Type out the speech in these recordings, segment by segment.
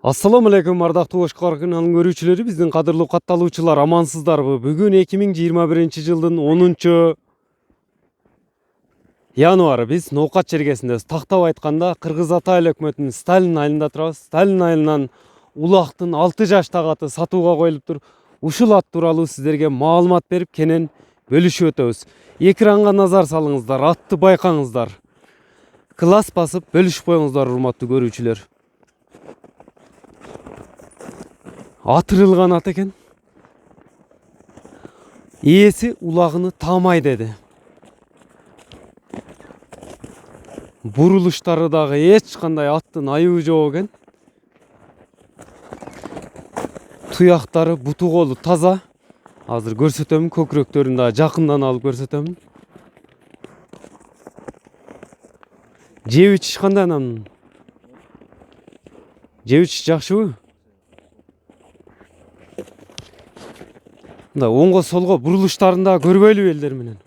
Assalamu alaikum ардактуу Ош каналынын көрүүчүлөрү, биздин кадырлуу катталуучулар, амансыздарбы? Бүгүн 2021-жылдын 10 январы биз Ноокат чергесиндебиз. Тактап айтканда Кыргыз Ата эл өкмөтүнүн Сталин айылында турабыз. Сталин айылынан улактын 6 жаштагы аты сатууга коюлуптур. Ушул ат тууралуу сиздерге маалымат берип, кенен бөлүшүп өтөбүз. Экранга назар салыңыздар, атты байкаңыздар. Класс басып бөлүшүп коюңуздар, урматтуу көрүүчүлөр. Атырылган ат экен. Ээси улагыны таамай деди. Бурулуштары дагы эч кандай аттын айыбы жок экен. Туяктары, буту колу таза. Азыр көрсөтөмүн, көкүрөктөрүн дагы жакындан алып көрсөтөмүн. Жеп ичиш кандай анан? Жеп ичиш жакшыбы? Мында оңго солго бурулуштарын да көрбөйлү элдер менен.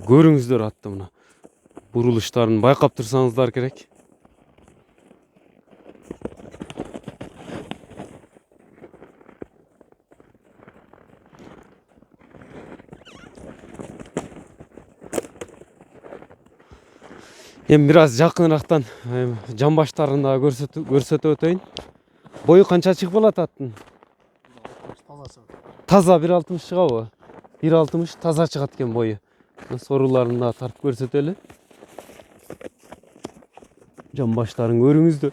Көрүңүздөр атты мына. Бурулуштарын байкап турсаңыздар керек. Эми бираз жакынырактан жамбаштарын да көрсөтүп өтөйүн. Бою канча чыгып калат аттын? Таза 1.60 чыгабы? 1.60 таза чыгат экен бою. Соруларын да тартып көрсөтөлү. Жамбаштарын көрүңүздөр.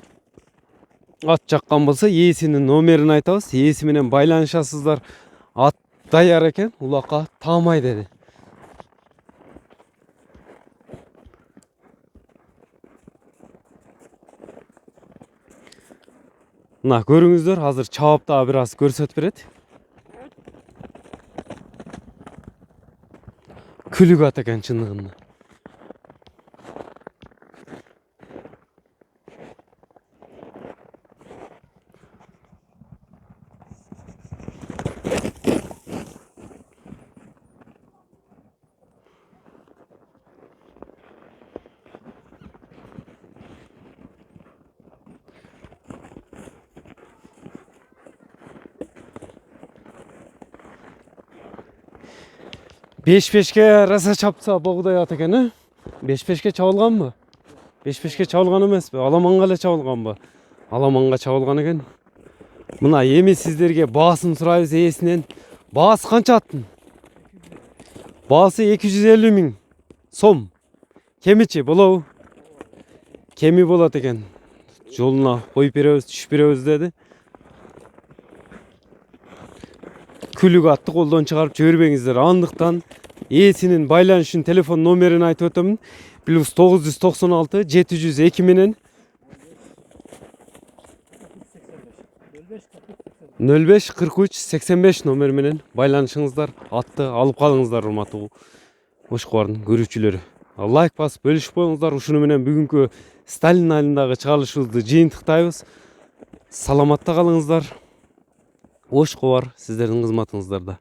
Ат жаккан болсо ээсинин номерин айтабыз. Ээси менен байланышасыздар. Ат даяр экен, улакка таамай деди. Мына көрүңүздөр, азыр чабап дагы бир аз көрсөтүп берет. Күлүк ат экен чындыгында. Беш-бешке раса чапса богудай ат экен, Беш-бешке чабылганбы? Беш-бешке чабылган эмеспи? Аламанга эле чабылганбы? Аламанга чабылган экен. Мына эми сиздерге баасын сурайбыз ээсинен. Баасы канча аттын? Баасы 250 000 сом. Кемичи болобу? Кеми болот экен. Жолуна коюп беребиз, түшүп беребиз деди. Күлүк атты колдон чыгарып жибербеңиздер. Андыктан ээсинин байланыш үчүн телефон номерин айтып өтөмүн. +996 702 менен 05 43 85 номер менен байланышыңыздар. Атты алып калыңыздар, урматтуу Ош кубардын көрүүчүлөрү. Лайк басып бөлүшүп коюңуздар. Ушуну менен бүгүнкү Сталин айылындагы чыгарылышыбызды жыйынтыктайбыз. Саламатта калыңыздар. Ош кубар сиздердин кызматыңыздарда.